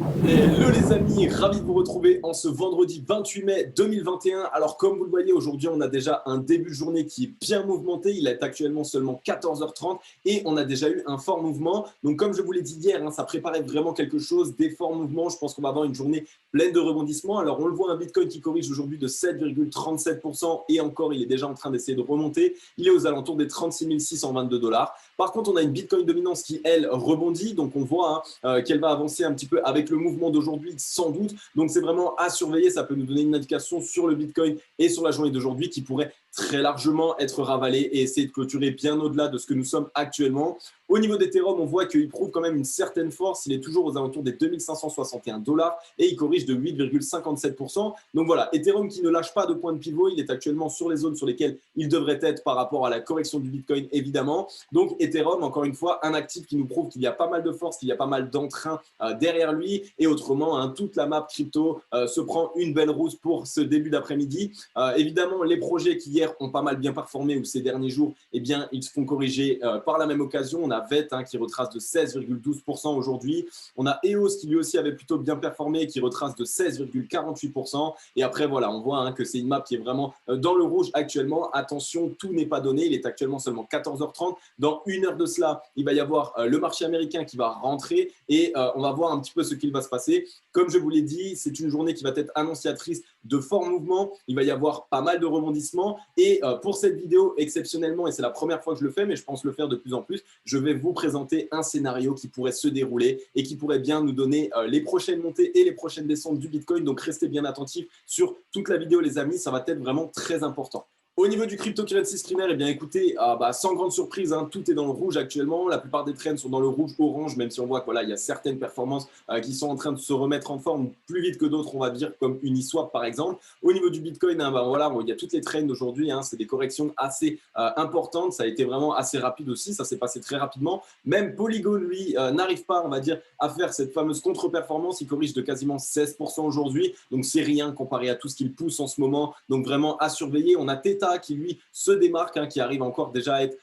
Hello les amis, ravi de vous retrouver en ce vendredi 28 mai 2021. Alors comme vous le voyez, aujourd'hui on a déjà un début de journée qui est bien mouvementé. Il est actuellement seulement 14h30 et on a déjà eu un fort mouvement. Donc comme je vous l'ai dit hier, ça préparait vraiment quelque chose, des forts mouvements. Je pense qu'on va avoir une journée pleine de rebondissements. Alors on le voit, un Bitcoin qui corrige aujourd'hui de 7,37% et encore il est déjà en train d'essayer de remonter. Il est aux alentours des 36 622 $. Par contre, on a une Bitcoin dominance qui, elle, rebondit. Donc, on voit qu'elle va avancer un petit peu avec le mouvement d'aujourd'hui, sans doute. Donc, c'est vraiment à surveiller. Ça peut nous donner une indication sur le Bitcoin et sur la journée d'aujourd'hui qui pourrait très largement être ravalée et essayer de clôturer bien au-delà de ce que nous sommes actuellement. Au niveau d'Ethereum, on voit qu'il prouve quand même une certaine force. Il est toujours aux alentours des 2561 $ et il corrige de 8,57%. Donc voilà, Ethereum qui ne lâche pas de point de pivot. Il est actuellement sur les zones sur lesquelles il devrait être par rapport à la correction du Bitcoin, évidemment. Donc Ethereum, encore une fois, un actif qui nous prouve qu'il y a pas mal de force, qu'il y a pas mal d'entrain derrière lui. Et autrement, toute la map crypto se prend une belle rousse pour ce début d'après-midi. Évidemment, les projets qui hier ont pas mal bien performé ou ces derniers jours, eh bien, ils se font corriger par la même occasion. On a VET qui retrace de 16,12% aujourd'hui. On a EOS qui lui aussi avait plutôt bien performé et qui retrace de 16,48%. Et après, voilà, on voit que c'est une map qui est vraiment dans le rouge actuellement. Attention, tout n'est pas donné. Il est actuellement seulement 14h30. Dans une heure de cela, il va y avoir le marché américain qui va rentrer et on va voir un petit peu ce qu'il va se passer. Comme je vous l'ai dit, c'est une journée qui va être annonciatrice de forts mouvements. Il va y avoir pas mal de rebondissements. Et pour cette vidéo, exceptionnellement, et c'est la première fois que je le fais, mais je pense le faire de plus en plus, je vais vous présenter un scénario qui pourrait se dérouler et qui pourrait bien nous donner les prochaines montées et les prochaines descentes du Bitcoin. Donc, restez bien attentifs sur toute la vidéo, les amis. Ça va être vraiment très important. Au niveau du cryptocurrency screener, eh bien écoutez, sans grande surprise, tout est dans le rouge actuellement. La plupart des trends sont dans le rouge-orange, même si on voit qu'il y a certaines performances qui sont en train de se remettre en forme plus vite que d'autres, on va dire, comme Uniswap par exemple. Au niveau du Bitcoin, voilà, il y a toutes les trends aujourd'hui. C'est des corrections assez importantes. Ça a été vraiment assez rapide aussi. Ça s'est passé très rapidement. Même Polygon, lui, n'arrive pas, on va dire, à faire cette fameuse contre-performance. Il corrige de quasiment 16% aujourd'hui. Donc, c'est rien comparé à tout ce qu'il pousse en ce moment. Donc, vraiment à surveiller. On a Theta qui lui se démarque, qui arrive encore déjà à être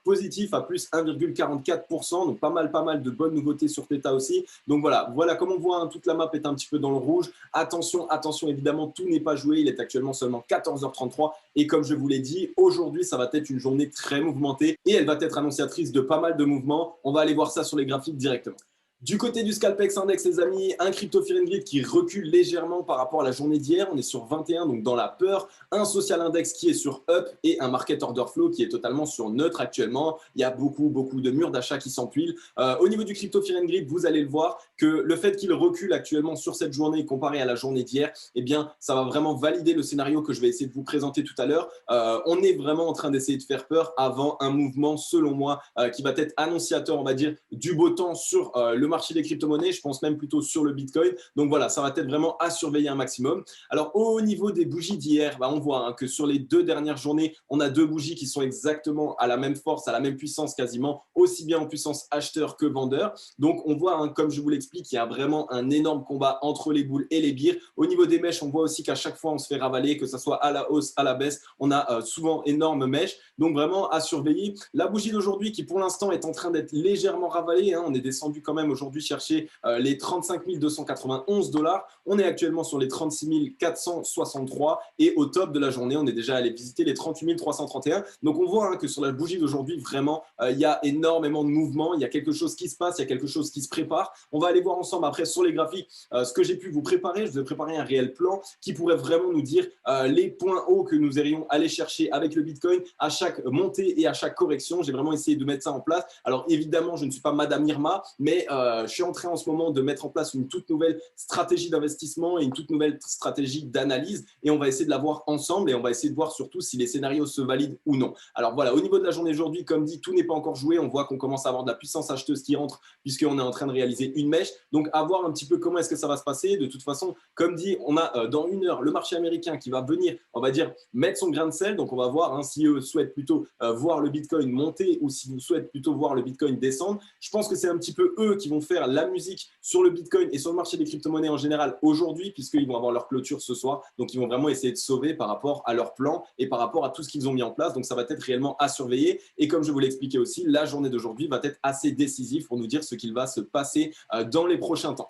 positif à plus 1,44%, donc pas mal de bonnes nouveautés sur Theta aussi. Donc voilà comme on voit, toute la map est un petit peu dans le rouge. Attention, évidemment, tout n'est pas joué. Il est actuellement seulement 14h33 et comme je vous l'ai dit, aujourd'hui, ça va être une journée très mouvementée et elle va être annonciatrice de pas mal de mouvements. On va aller voir ça sur les graphiques directement. Du côté du Scalpex Index, les amis, un crypto Fear and Greed qui recule légèrement par rapport à la journée d'hier. On est sur 21, donc dans la peur. Un social index qui est sur up et un market order flow qui est totalement sur neutre actuellement. Il y a beaucoup de murs d'achat qui s'empilent. Au niveau du crypto Fear and Greed, vous allez le voir que le fait qu'il recule actuellement sur cette journée comparé à la journée d'hier, eh bien, ça va vraiment valider le scénario que je vais essayer de vous présenter tout à l'heure. On est vraiment en train d'essayer de faire peur avant un mouvement, selon moi, qui va être annonciateur, on va dire, du beau temps sur le marché des crypto-monnaies, je pense même plutôt sur le Bitcoin. Donc voilà, ça va être vraiment à surveiller un maximum. Alors au niveau des bougies d'hier, on voit que sur les 2 dernières journées, on a 2 bougies qui sont exactement à la même force, à la même puissance quasiment, aussi bien en puissance acheteur que vendeur. Donc on voit, comme je vous l'explique, il y a vraiment un énorme combat entre les boules et les birs. Au niveau des mèches, on voit aussi qu'à chaque fois on se fait ravaler, que ce soit à la hausse, à la baisse, on a souvent énormes mèches. Donc vraiment à surveiller. La bougie d'aujourd'hui qui pour l'instant est en train d'être légèrement ravalée, on est descendu quand même aujourd'hui chercher les 35 291 $. On est actuellement sur les 36 463 et au top de la journée, on est déjà allé visiter les 38 331. Donc on voit que sur la bougie d'aujourd'hui, vraiment, il y a énormément de mouvements, il y a quelque chose qui se passe, il y a quelque chose qui se prépare. On va aller voir ensemble après sur les graphiques ce que j'ai pu vous préparer. Je vous ai préparé un réel plan qui pourrait vraiment nous dire les points hauts que nous irions aller chercher avec le Bitcoin à chaque montée et à chaque correction. J'ai vraiment essayé de mettre ça en place. Alors évidemment, je ne suis pas Madame Irma, mais je suis en train en ce moment de mettre en place une toute nouvelle stratégie d'investissement et une toute nouvelle stratégie d'analyse et on va essayer de la voir ensemble et on va essayer de voir surtout si les scénarios se valident ou non. Alors voilà, au niveau de la journée d'aujourd'hui, comme dit, tout n'est pas encore joué. On voit qu'on commence à avoir de la puissance acheteuse qui rentre puisqu'on est en train de réaliser une mèche. Donc à voir un petit peu comment est-ce que ça va se passer. De toute façon, comme dit, on a dans une heure le marché américain qui va venir, on va dire, mettre son grain de sel. Donc on va voir si eux souhaitent plutôt voir le Bitcoin monter ou si vous souhaitez plutôt voir le Bitcoin descendre. Je pense que c'est un petit peu eux qui vont faire la musique sur le Bitcoin et sur le marché des crypto-monnaies en général aujourd'hui, puisqu'ils vont avoir leur clôture ce soir. Donc, ils vont vraiment essayer de sauver par rapport à leur plan et par rapport à tout ce qu'ils ont mis en place. Donc, ça va être réellement à surveiller. Et comme je vous l'ai expliqué aussi, la journée d'aujourd'hui va être assez décisive pour nous dire ce qu'il va se passer dans les prochains temps.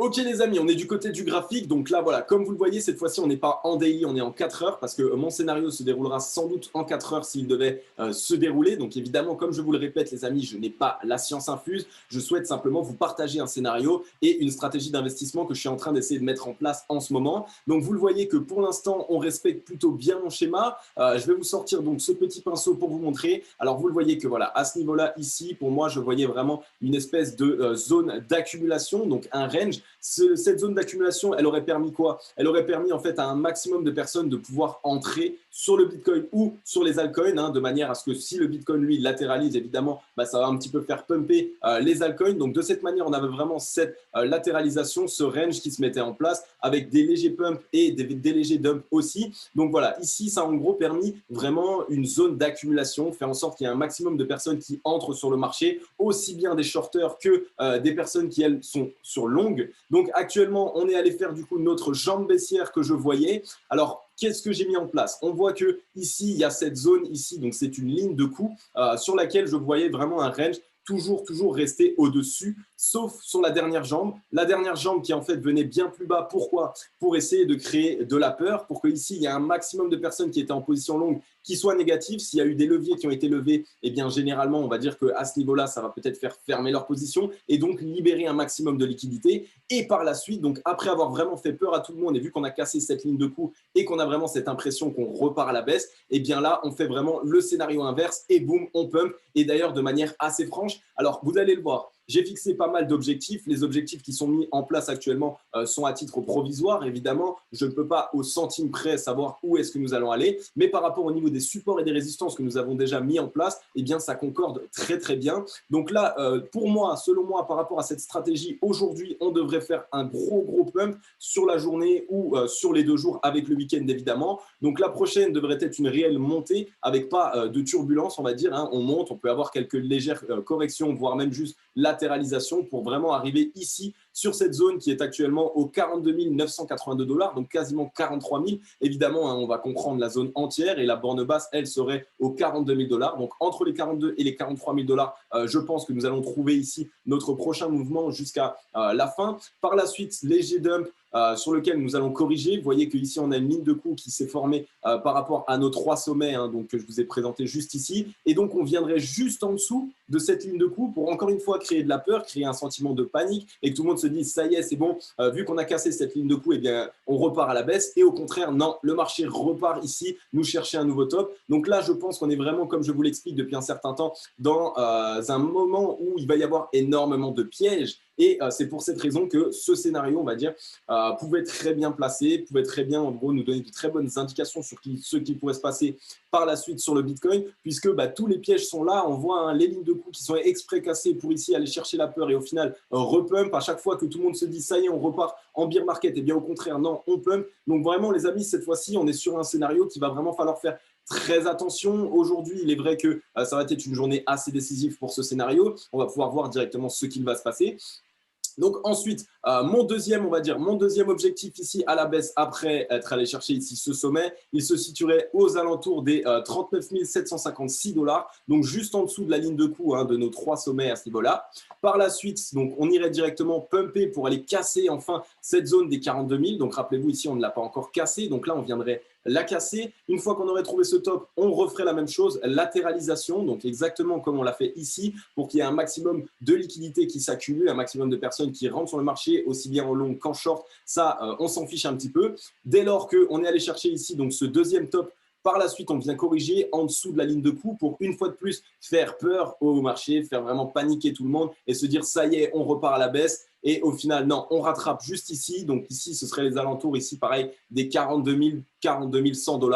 Ok les amis, on est du côté du graphique, donc là voilà, comme vous le voyez, cette fois-ci on n'est pas en daily, on est en 4 heures parce que mon scénario se déroulera sans doute en 4 heures s'il devait se dérouler. Donc évidemment, comme je vous le répète les amis, je n'ai pas la science infuse, je souhaite simplement vous partager un scénario et une stratégie d'investissement que je suis en train d'essayer de mettre en place en ce moment. Donc vous le voyez que pour l'instant, on respecte plutôt bien mon schéma. Je vais vous sortir donc ce petit pinceau pour vous montrer. Alors vous le voyez que voilà, à ce niveau-là, ici, pour moi, je voyais vraiment une espèce de zone d'accumulation, donc un range. Cette zone d'accumulation, elle aurait permis quoi? Elle aurait permis en fait à un maximum de personnes de pouvoir entrer sur le Bitcoin ou sur les altcoins, hein, de manière à ce que si le Bitcoin, lui, latéralise, évidemment, bah, ça va un petit peu faire pumper les altcoins. Donc de cette manière, on avait vraiment cette latéralisation, ce range qui se mettait en place avec des légers pumps et des légers dumps aussi. Donc voilà, ici, ça a en gros permis vraiment une zone d'accumulation, faire en sorte qu'il y ait un maximum de personnes qui entrent sur le marché, aussi bien des shorters que des personnes qui, elles, sont sur longue. Donc actuellement, on est allé faire du coup notre jambe baissière que je voyais. Alors, qu'est-ce que j'ai mis en place? On voit que ici, il y a cette zone ici, donc c'est une ligne de coup sur laquelle je voyais vraiment un range toujours rester au-dessus, sauf sur la dernière jambe. La dernière jambe qui en fait venait bien plus bas. Pourquoi? Pour essayer de créer de la peur, pour qu'ici, il y ait un maximum de personnes qui étaient en position longue qui soient négatives. S'il y a eu des leviers qui ont été levés, eh bien généralement, on va dire qu'à ce niveau-là, ça va peut-être faire fermer leur position et donc libérer un maximum de liquidité. Et par la suite, donc après avoir vraiment fait peur à tout le monde et vu qu'on a cassé cette ligne de coup et qu'on a vraiment cette impression qu'on repart à la baisse, eh bien là, on fait vraiment le scénario inverse et boum, on pump. Et d'ailleurs, de manière assez franche. Alors, vous allez le voir. J'ai fixé pas mal d'objectifs. Les objectifs qui sont mis en place actuellement sont à titre provisoire. Évidemment, je ne peux pas au centime près savoir où est-ce que nous allons aller. Mais par rapport au niveau des supports et des résistances que nous avons déjà mis en place, eh bien, ça concorde très bien. Donc là, pour moi, selon moi, par rapport à cette stratégie, aujourd'hui, on devrait faire un gros pump sur la journée ou sur les 2 jours avec le week-end, évidemment. Donc la prochaine devrait être une réelle montée avec pas de turbulence, on va dire. Hein. On monte, on peut avoir quelques légères corrections, voire même juste latéralisation pour vraiment arriver ici sur cette zone qui est actuellement aux 42 982 $, donc quasiment 43 000. Évidemment, hein, on va comprendre la zone entière et la borne basse, elle serait aux 42 000 $. Donc entre les 42 et les 43 000 $, je pense que nous allons trouver ici notre prochain mouvement jusqu'à la fin. Par la suite, léger dump sur lequel nous allons corriger. Vous voyez qu'ici, on a une ligne de coup qui s'est formée par rapport à nos 3 sommets hein, donc, que je vous ai présenté juste ici. Et donc, on viendrait juste en dessous de cette ligne de coup pour encore une fois créer de la peur, créer un sentiment de panique et que tout le monde se dise ça y est, c'est bon, vu qu'on a cassé cette ligne de coup, eh bien, on repart à la baisse. Et au contraire, non, le marché repart ici, nous chercher un nouveau top. Donc là, je pense qu'on est vraiment, comme je vous l'explique depuis un certain temps, dans un moment où il va y avoir énormément de pièges. Et c'est pour cette raison que ce scénario, on va dire, pouvait très bien placé, pouvait très bien, en gros, nous donner de très bonnes indications sur ce qui pourrait se passer par la suite sur le Bitcoin, puisque tous les pièges sont là. On voit hein, les lignes de coups qui sont exprès cassées pour ici aller chercher la peur et au final repump à chaque fois que tout le monde se dit ça y est, on repart en bear market. Et bien au contraire, non, on pump. Donc vraiment, les amis, cette fois-ci, on est sur un scénario qui va vraiment falloir faire très attention. Aujourd'hui, il est vrai que ça va être une journée assez décisive pour ce scénario. On va pouvoir voir directement ce qu'il va se passer. Donc ensuite, mon deuxième objectif ici à la baisse après être allé chercher ici ce sommet, il se situerait aux alentours des 39 756 $, donc juste en dessous de la ligne de coup hein, de nos 3 sommets à ce niveau-là. Par la suite, donc, on irait directement pumper pour aller casser enfin cette zone des 42 000. Donc rappelez-vous ici, on ne l'a pas encore cassé, donc là on viendrait la casser. Une fois qu'on aurait trouvé ce top, on referait la même chose, latéralisation, donc exactement comme on l'a fait ici, pour qu'il y ait un maximum de liquidité qui s'accumule, un maximum de personnes qui rentrent sur le marché, aussi bien en long qu'en short. Ça, on s'en fiche un petit peu. Dès lors qu'on est allé chercher ici donc ce deuxième top, par la suite, on vient corriger en dessous de la ligne de coup pour une fois de plus faire peur au marché, faire vraiment paniquer tout le monde et se dire ça y est, on repart à la baisse. Et au final, non, on rattrape juste ici. Donc ici, ce serait les alentours, ici pareil, des 42 100 $.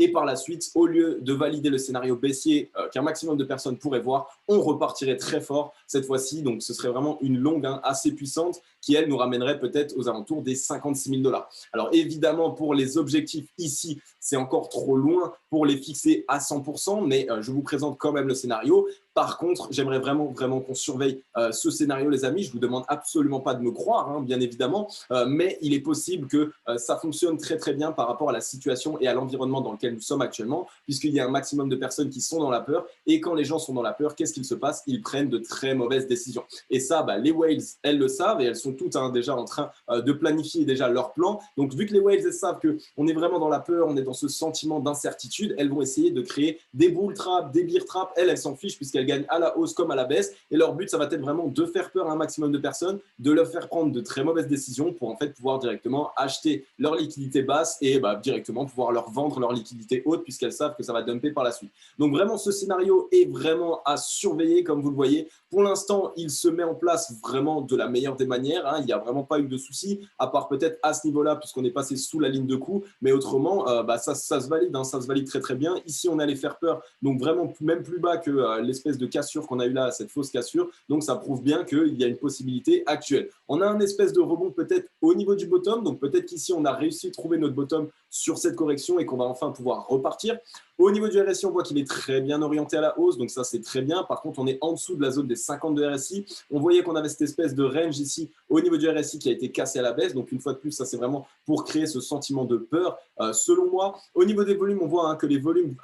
Et par la suite, au lieu de valider le scénario baissier qu'un maximum de personnes pourraient voir, on repartirait très fort cette fois-ci. Donc ce serait vraiment une longue hein, assez puissante qui, elle, nous ramènerait peut-être aux alentours des 56 000 $. Alors évidemment, pour les objectifs ici, c'est encore trop loin pour les fixer à 100%, mais je vous présente quand même le scénario. Par contre, j'aimerais vraiment qu'on surveille ce scénario, les amis. Je ne vous demande absolument pas de me croire, hein, bien évidemment, mais il est possible que ça fonctionne très bien par rapport à la situation et à l'environnement dans lequel nous sommes actuellement, puisqu'il y a un maximum de personnes qui sont dans la peur. Et quand les gens sont dans la peur, qu'est-ce qu'il se passe? Ils prennent de très mauvaises décisions. Et ça, les whales, elles le savent et elles sont toutes déjà en train de planifier déjà leur plan. Donc, vu que les whales, elles savent qu'on est vraiment dans la peur, on est dans ce sentiment d'incertitude, elles vont essayer de créer des bull traps, des bear traps. Elles s'en fichent puisqu'elles gagnent à la hausse comme à la baisse. Et leur but, ça va être vraiment de faire peur à un maximum de personnes, de leur faire prendre de très mauvaises décisions pour en fait pouvoir directement acheter leur liquidité basse et directement pouvoir leur vendre leur liquidité haute puisqu'elles savent que ça va dumper par la suite. Donc vraiment, ce scénario est vraiment à surveiller comme vous le voyez. Pour l'instant, il se met en place vraiment de la meilleure des manières. Hein. Il n'y a vraiment pas eu de soucis, à part peut-être à ce niveau-là puisqu'on est passé sous la ligne de coup. Mais autrement, ça se valide, hein, ça se valide très bien. Ici, on allait faire peur, donc vraiment même plus bas que l'espèce de cassure qu'on a eu là, cette fausse cassure. Donc ça prouve bien qu'il y a une possibilité actuelle. On a un espèce de rebond peut-être au niveau du bottom. Donc peut-être qu'ici, on a réussi à trouver notre bottom sur cette correction et qu'on va enfin pouvoir repartir. Au niveau du RSI, on voit qu'il est très bien orienté à la hausse, donc ça c'est très bien. Par contre, on est en dessous de la zone des 50 de RSI. On voyait qu'on avait cette espèce de range ici au niveau du RSI qui a été cassé à la baisse. Donc une fois de plus, ça c'est vraiment pour créer ce sentiment de peur, selon moi. Au niveau des volumes, on voit que les volumes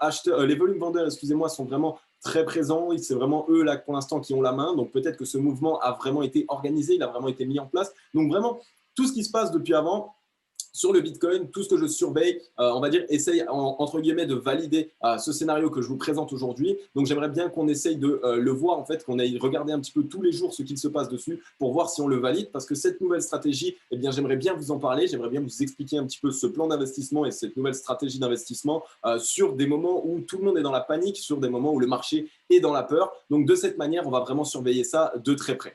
vendeurs, excusez-moi, sont vraiment très présents. C'est vraiment eux là pour l'instant qui ont la main. Donc peut-être que ce mouvement a vraiment été organisé, il a vraiment été mis en place. Donc vraiment, tout ce qui se passe depuis avant, sur le Bitcoin, tout ce que je surveille, on va dire, essaye entre guillemets de valider ce scénario que je vous présente aujourd'hui. Donc, j'aimerais bien qu'on essaye de le voir, en fait, qu'on aille regarder un petit peu tous les jours ce qu'il se passe dessus pour voir si on le valide. Parce que cette nouvelle stratégie, eh bien, j'aimerais bien vous en parler. J'aimerais bien vous expliquer un petit peu ce plan d'investissement et cette nouvelle stratégie d'investissement sur des moments où tout le monde est dans la panique, sur des moments où le marché est dans la peur. Donc, de cette manière, on va vraiment surveiller ça de très près.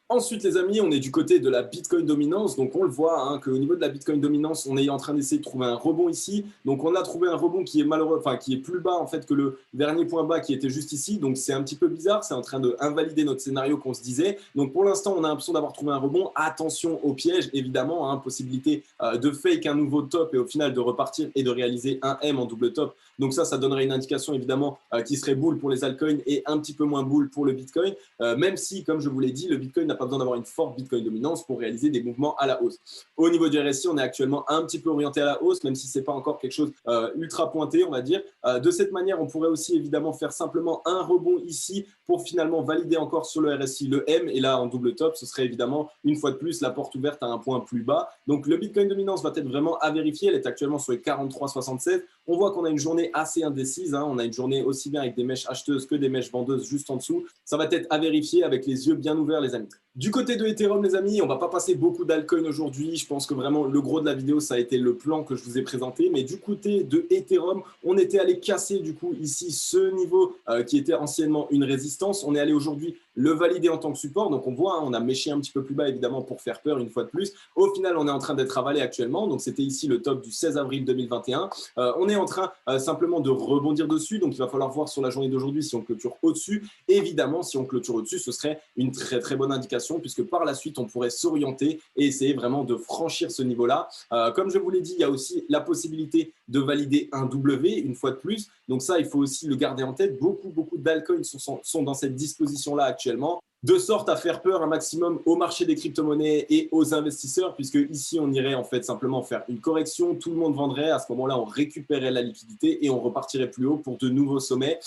Ensuite, les amis, on est du côté de la Bitcoin dominance. Donc, on le voit qu'au niveau de la Bitcoin dominance, on est en train d'essayer de trouver un rebond ici. Donc, on a trouvé un rebond qui est malheureux, enfin, qui est plus bas en fait que le dernier point bas qui était juste ici. Donc, c'est un petit peu bizarre. C'est en train d'invalider notre scénario qu'on se disait. Donc, pour l'instant, on a l'impression d'avoir trouvé un rebond. Attention au piège, évidemment. Possibilité de fake un nouveau top et au final de repartir et de réaliser un M en double top. Donc, ça donnerait une indication évidemment qui serait bull pour les altcoins et un petit peu moins bull pour le Bitcoin. Même si, comme je vous l'ai dit, le Bitcoin n'a pas besoin d'avoir une forte Bitcoin dominance pour réaliser des mouvements à la hausse. Au niveau du RSI, on est actuellement un petit peu orienté à la hausse, même si ce n'est pas encore quelque chose ultra pointé, on va dire. De cette manière, on pourrait aussi évidemment faire simplement un rebond ici pour finalement valider encore sur le RSI le M. Et là, en double top, ce serait évidemment, une fois de plus, la porte ouverte à un point plus bas. Donc, le Bitcoin dominance va être vraiment à vérifier. Elle est actuellement sur les 43,76. On voit qu'on a une journée assez indécise. On a une journée aussi bien avec des mèches acheteuses que des mèches vendeuses juste en dessous. Ça va être à vérifier avec les yeux bien ouverts, les amis. Du côté de Ethereum, les amis, on ne va pas passer beaucoup d'altcoins aujourd'hui. Je pense que vraiment le gros de la vidéo, ça a été le plan que je vous ai présenté. Mais du côté de Ethereum, on était allé casser du coup ici ce niveau qui était anciennement une résistance. On est allé aujourd'hui le valider en tant que support. Donc on voit, on a méché un petit peu plus bas évidemment pour faire peur une fois de plus. Au final, on est en train d'être avalé actuellement. Donc c'était ici le top du 16 avril 2021. On est en train simplement de rebondir dessus. Donc il va falloir voir sur la journée d'aujourd'hui si on clôture au-dessus. Évidemment, si on clôture au-dessus, ce serait une très bonne indication puisque par la suite, on pourrait s'orienter et essayer vraiment de franchir ce niveau-là. Comme je vous l'ai dit, il y a aussi la possibilité de valider un W une fois de plus. Donc ça, il faut aussi le garder en tête. Beaucoup d'altcoins sont dans cette disposition-là actuellement, de sorte à faire peur un maximum au marché des crypto-monnaies et aux investisseurs, puisque ici, on irait en fait simplement faire une correction, tout le monde vendrait, à ce moment-là, on récupérait la liquidité et on repartirait plus haut pour de nouveaux sommets.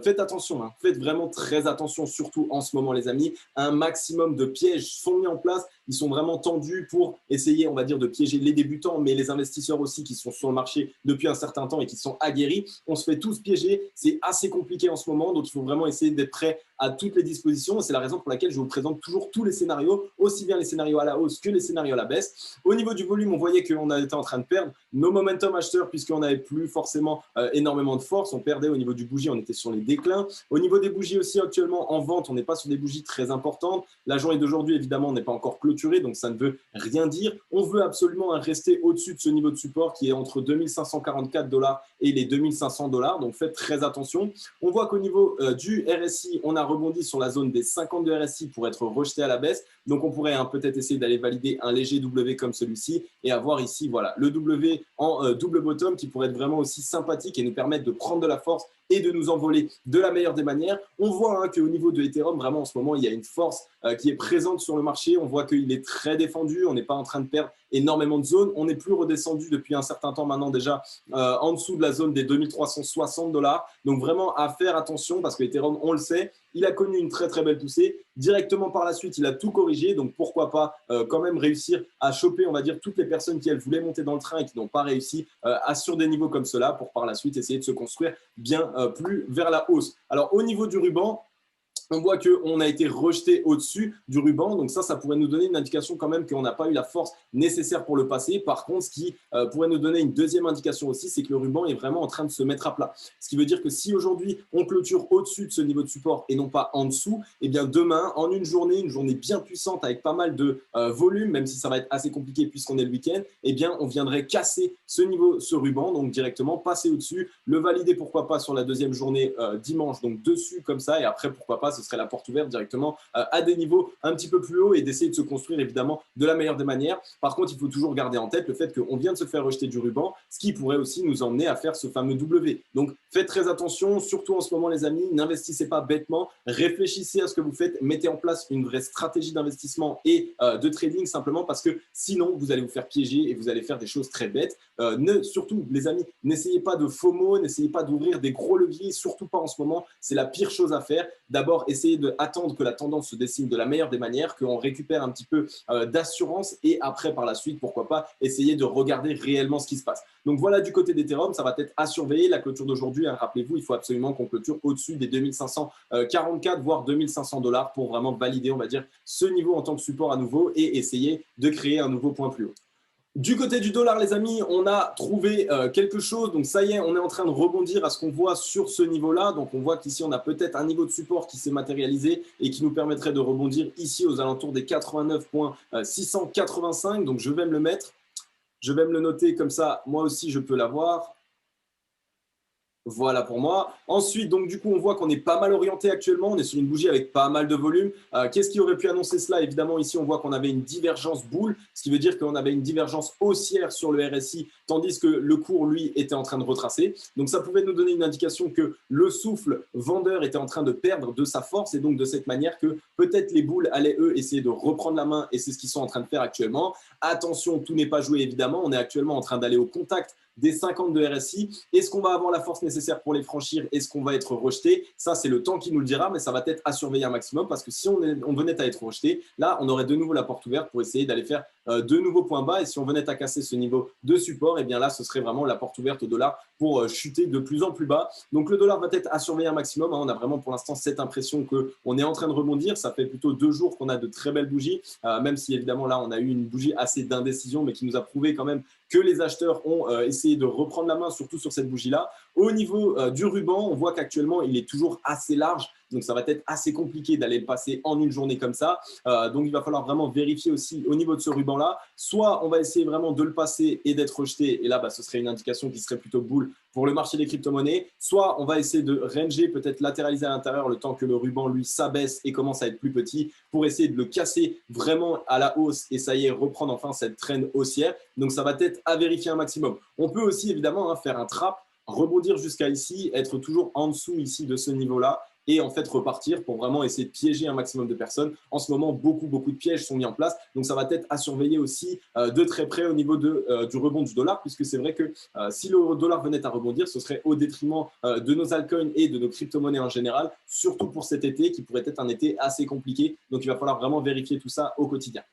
Faites attention, faites vraiment très attention, surtout en ce moment, les amis. Un maximum de pièges sont mis en place. Ils sont vraiment tendus pour essayer, on va dire, de piéger les débutants, mais les investisseurs aussi qui sont sur le marché depuis un certain temps et qui sont aguerris. On se fait tous piéger. C'est assez compliqué en ce moment, donc il faut vraiment essayer d'être prêt à toutes les dispositions. C'est la raison pour laquelle je vous présente toujours tous les scénarios, aussi bien les scénarios à la hausse que les scénarios à la baisse. Au niveau du volume, on voyait qu'on était en train de perdre nos momentum acheteurs puisqu'on n'avait plus forcément énormément de force. On perdait au niveau du bougie, on était sur les déclins. Au niveau des bougies aussi, actuellement en vente, on n'est pas sur des bougies très importantes. La journée d'aujourd'hui, évidemment, n'est pas encore clôturée, donc ça ne veut rien dire. On veut absolument rester au-dessus de ce niveau de support qui est entre 2544 $ et les 2500 $. Donc faites très attention. On voit qu'au niveau du RSI, on a rebondi sur la zone des 50 de RSI pour être rejeté à la baisse. Donc on pourrait peut-être essayer d'aller valider un léger W comme celui-ci et avoir ici voilà, le W en double bottom qui pourrait être vraiment aussi sympathique et nous permettre de prendre de la force et de nous envoler de la meilleure des manières. On voit qu'au niveau de Ethereum, vraiment en ce moment, il y a une force qui est présente sur le marché. On voit qu'il est très défendu, on n'est pas en train de perdre énormément de zones. On n'est plus redescendu depuis un certain temps maintenant déjà en dessous de la zone des 2360 $. Donc vraiment à faire attention parce que Ethereum, on le sait, il a connu une très très belle poussée. Directement par la suite, il a tout corrigé. Donc pourquoi pas quand même réussir à choper, on va dire, toutes les personnes qui elles voulaient monter dans le train et qui n'ont pas réussi à sur des niveaux comme cela pour par la suite essayer de se construire bien plus vers la hausse. Alors au niveau du ruban, on voit qu'on a été rejeté au-dessus du ruban. Donc ça pourrait nous donner une indication quand même qu'on n'a pas eu la force nécessaire pour le passer. Par contre, ce qui pourrait nous donner une deuxième indication aussi, c'est que le ruban est vraiment en train de se mettre à plat. Ce qui veut dire que si aujourd'hui, on clôture au-dessus de ce niveau de support et non pas en dessous, eh bien demain, en une journée bien puissante avec pas mal de volume, même si ça va être assez compliqué puisqu'on est le week-end, eh bien on viendrait casser ce ruban, donc directement passer au-dessus, le valider pourquoi pas sur la deuxième journée dimanche, donc dessus comme ça, et après pourquoi pas ce serait la porte ouverte directement à des niveaux un petit peu plus hauts et d'essayer de se construire évidemment de la meilleure des manières. Par contre, il faut toujours garder en tête le fait qu'on vient de se faire rejeter du ruban, ce qui pourrait aussi nous emmener à faire ce fameux W. Donc faites très attention, surtout en ce moment les amis, n'investissez pas bêtement, réfléchissez à ce que vous faites, mettez en place une vraie stratégie d'investissement et de trading simplement parce que sinon vous allez vous faire piéger et vous allez faire des choses très bêtes. Surtout les amis, n'essayez pas de FOMO, n'essayez pas d'ouvrir des gros leviers, surtout pas en ce moment, c'est la pire chose à faire. D'abord, essayez d'attendre que la tendance se dessine de la meilleure des manières, qu'on récupère un petit peu d'assurance et après, par la suite, pourquoi pas, essayer de regarder réellement ce qui se passe. Donc voilà du côté d'Ethereum, ça va être à surveiller. La clôture d'aujourd'hui, rappelez-vous, il faut absolument qu'on clôture au-dessus des 2544 voire 2500 $ pour vraiment valider, on va dire, ce niveau en tant que support à nouveau et essayer de créer un nouveau point plus haut. Du côté du dollar, les amis, on a trouvé quelque chose. Donc, ça y est, on est en train de rebondir à ce qu'on voit sur ce niveau-là. Donc, on voit qu'ici, on a peut-être un niveau de support qui s'est matérialisé et qui nous permettrait de rebondir ici aux alentours des 89,685. Donc, je vais me le mettre. Je vais me le noter comme ça. Moi aussi, je peux l'avoir. Voilà pour moi. Ensuite, donc du coup, on voit qu'on est pas mal orienté actuellement. On est sur une bougie avec pas mal de volume. Qu'est-ce qui aurait pu annoncer cela? Évidemment, ici, on voit qu'on avait une divergence boule, ce qui veut dire qu'on avait une divergence haussière sur le RSI, tandis que le cours, lui, était en train de retracer. Donc, ça pouvait nous donner une indication que le souffle vendeur était en train de perdre de sa force et donc de cette manière que peut-être les boules allaient, eux, essayer de reprendre la main et c'est ce qu'ils sont en train de faire actuellement. Attention, tout n'est pas joué, évidemment. On est actuellement en train d'aller au contact des 50 de RSI. Est-ce qu'on va avoir la force nécessaire pour les franchir? Est-ce qu'on va être rejeté? Ça, c'est le temps qui nous le dira, mais ça va être à surveiller un maximum parce que si on venait à être rejeté, là, on aurait de nouveau la porte ouverte pour essayer d'aller faire de nouveaux points bas. Et si on venait à casser ce niveau de support, et bien là, ce serait vraiment la porte ouverte au dollar pour chuter de plus en plus bas. Donc, le dollar va être à surveiller un maximum. On a vraiment pour l'instant cette impression qu'on est en train de rebondir. Ça fait plutôt 2 jours qu'on a de très belles bougies, même si évidemment là, on a eu une bougie assez d'indécision, mais qui nous a prouvé quand même que les acheteurs ont essayé de reprendre la main, surtout sur cette bougie-là. Au niveau du ruban, on voit qu'actuellement, il est toujours assez large. Donc, ça va être assez compliqué d'aller le passer en une journée comme ça. Donc, il va falloir vraiment vérifier aussi au niveau de ce ruban-là. Soit on va essayer vraiment de le passer et d'être rejeté. Et là, ce serait une indication qui serait plutôt boule pour le marché des crypto-monnaies. Soit on va essayer de ranger, peut-être latéraliser à l'intérieur le temps que le ruban, lui, s'abaisse et commence à être plus petit pour essayer de le casser vraiment à la hausse et ça y est, reprendre enfin cette trend haussière. Donc, ça va être à vérifier un maximum. On peut aussi évidemment faire un trap, rebondir jusqu'à ici, être toujours en dessous ici de ce niveau-là et en fait repartir pour vraiment essayer de piéger un maximum de personnes. En ce moment, beaucoup de pièges sont mis en place. Donc, ça va être à surveiller aussi de très près au niveau du rebond du dollar, puisque c'est vrai que si le dollar venait à rebondir, ce serait au détriment de nos altcoins et de nos crypto-monnaies en général, surtout pour cet été qui pourrait être un été assez compliqué. Donc, il va falloir vraiment vérifier tout ça au quotidien.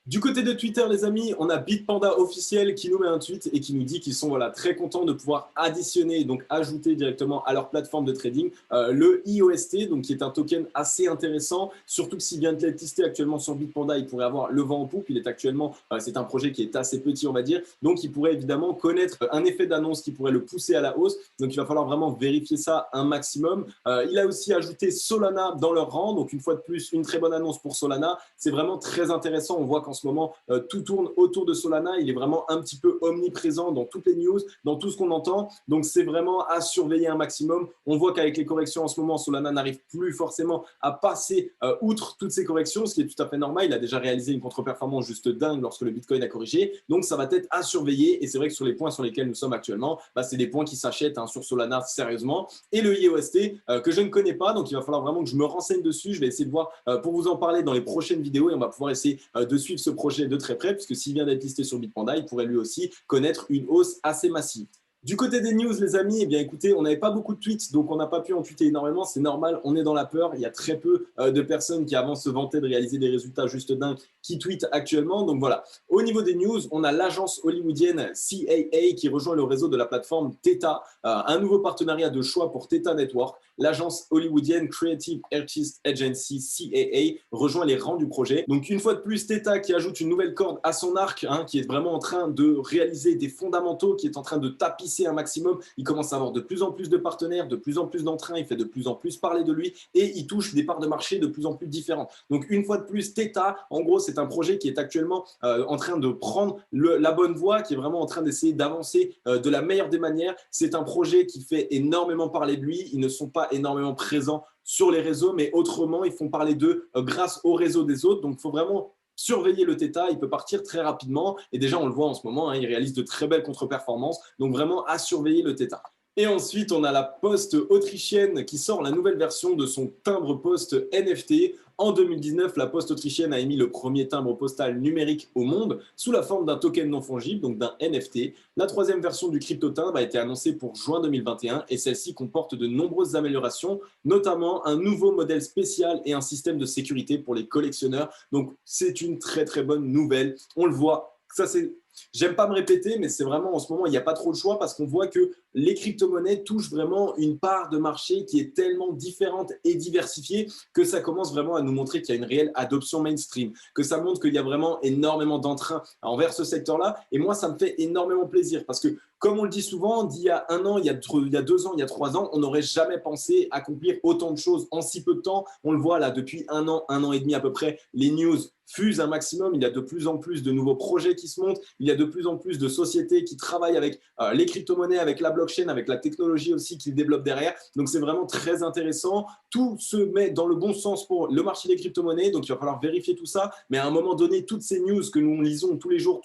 Du côté de Twitter, les amis, on a Bitpanda officiel qui nous met un tweet et qui nous dit qu'ils sont très contents de pouvoir additionner, donc ajouter directement à leur plateforme de trading le IOST, donc qui est un token assez intéressant, surtout que s'il vient de tester actuellement sur Bitpanda, il pourrait avoir le vent en poupe. Il est actuellement, c'est un projet qui est assez petit, on va dire, donc il pourrait évidemment connaître un effet d'annonce qui pourrait le pousser à la hausse. Donc il va falloir vraiment vérifier ça un maximum. Il a aussi ajouté Solana dans leur rang, donc une fois de plus, une très bonne annonce pour Solana. C'est vraiment très intéressant. On voit qu'en qu'en ce moment, tout tourne autour de Solana. Il est vraiment un petit peu omniprésent dans toutes les news, dans tout ce qu'on entend. Donc, c'est vraiment à surveiller un maximum. On voit qu'avec les corrections en ce moment, Solana n'arrive plus forcément à passer outre toutes ces corrections, ce qui est tout à fait normal. Il a déjà réalisé une contre-performance juste dingue lorsque le Bitcoin a corrigé. Donc, ça va être à surveiller. Et c'est vrai que sur les points sur lesquels nous sommes actuellement, c'est des points qui s'achètent sur Solana sérieusement. Et le IOST que je ne connais pas, donc il va falloir vraiment que je me renseigne dessus. Je vais essayer de voir pour vous en parler dans les prochaines vidéos et on va pouvoir essayer de suivre ce projet de très près, puisque s'il vient d'être listé sur Bitpanda, il pourrait lui aussi connaître une hausse assez massive. Du côté des news, les amis, eh bien, écoutez, on n'avait pas beaucoup de tweets, donc on n'a pas pu en tweeter énormément. C'est normal, on est dans la peur. Il y a très peu de personnes qui, avant, se vantaient de réaliser des résultats juste dingues, qui tweetent actuellement. Donc voilà. Au niveau des news, on a l'agence hollywoodienne CAA qui rejoint le réseau de la plateforme Theta, un nouveau partenariat de choix pour Theta Network. L'agence hollywoodienne Creative Artist Agency CAA rejoint les rangs du projet. Donc une fois de plus, Theta qui ajoute une nouvelle corde à son arc, qui est vraiment en train de réaliser des fondamentaux, qui est en train de tapisser un maximum. Il commence à avoir de plus en plus de partenaires, de plus en plus d'entrains, il fait de plus en plus parler de lui et il touche des parts de marché de plus en plus différentes. Donc une fois de plus, Theta, en gros, c'est un projet qui est actuellement en train de prendre la bonne voie, qui est vraiment en train d'essayer d'avancer de la meilleure des manières. C'est un projet qui fait énormément parler de lui. Ils ne sont pas énormément présents sur les réseaux, mais autrement, ils font parler d'eux grâce au réseau des autres. Donc, il faut vraiment surveiller le Theta, il peut partir très rapidement et déjà on le voit en ce moment, il réalise de très belles contre-performances, donc vraiment à surveiller le Theta. Et ensuite, on a la Poste autrichienne qui sort la nouvelle version de son timbre-poste NFT. En 2019, la Poste autrichienne a émis le premier timbre postal numérique au monde sous la forme d'un token non fongible, donc d'un NFT. La troisième version du crypto-timbre a été annoncée pour juin 2021 et celle-ci comporte de nombreuses améliorations, notamment un nouveau modèle spécial et un système de sécurité pour les collectionneurs. Donc, c'est une très très bonne nouvelle. On le voit, ça c'est... J'aime pas me répéter, mais c'est vraiment en ce moment, il n'y a pas trop de choix parce qu'on voit que les crypto-monnaies touchent vraiment une part de marché qui est tellement différente et diversifiée que ça commence vraiment à nous montrer qu'il y a une réelle adoption mainstream, que ça montre qu'il y a vraiment énormément d'entrain envers ce secteur-là. Et moi, ça me fait énormément plaisir parce que, comme on le dit souvent, d'il y a un an, il y a 2 ans, il y a 3 ans, on n'aurait jamais pensé accomplir autant de choses en si peu de temps. On le voit là, depuis un an et demi à peu près, les news fusent un maximum. Il y a de plus en plus de nouveaux projets qui se montent. Il y a de plus en plus de sociétés qui travaillent avec les crypto-monnaies, avec la blockchain, avec la technologie aussi qu'ils développent derrière. Donc, c'est vraiment très intéressant. Tout se met dans le bon sens pour le marché des crypto-monnaies. Donc, il va falloir vérifier tout ça. Mais à un moment donné, toutes ces news que nous lisons tous les jours,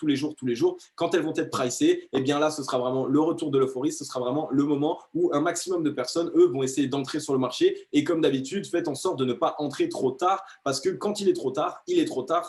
quand elles vont être pricées, eh bien là, ce sera vraiment le retour de l'euphorie. Ce sera vraiment le moment où un maximum de personnes, eux, vont essayer d'entrer sur le marché. Et comme d'habitude, faites en sorte de ne pas entrer trop tard parce que quand il est trop tard,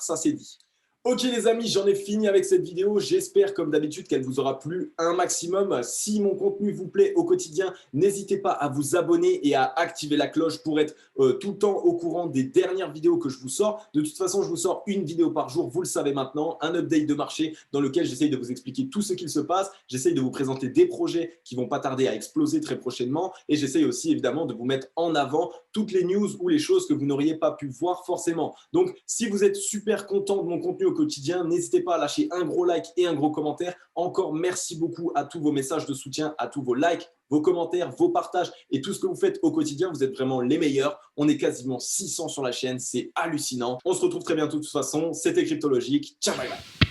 ça c'est dit. Ok les amis, j'en ai fini avec cette vidéo. J'espère comme d'habitude qu'elle vous aura plu un maximum. Si mon contenu vous plaît au quotidien, n'hésitez pas à vous abonner et à activer la cloche pour être tout le temps au courant des dernières vidéos que je vous sors. De toute façon, je vous sors une vidéo par jour, vous le savez maintenant, un update de marché dans lequel j'essaye de vous expliquer tout ce qu'il se passe. J'essaye de vous présenter des projets qui vont pas tarder à exploser très prochainement et j'essaye aussi évidemment de vous mettre en avant toutes les news ou les choses que vous n'auriez pas pu voir forcément. Donc, si vous êtes super content de mon contenu au quotidien, n'hésitez pas à lâcher un gros like et un gros commentaire. Encore merci beaucoup à tous vos messages de soutien, à tous vos likes, vos commentaires, vos partages et tout ce que vous faites au quotidien. Vous êtes vraiment les meilleurs. On est quasiment 600 sur la chaîne, c'est hallucinant. On se retrouve très bientôt de toute façon. C'était Cryptologique. Ciao, bye bye.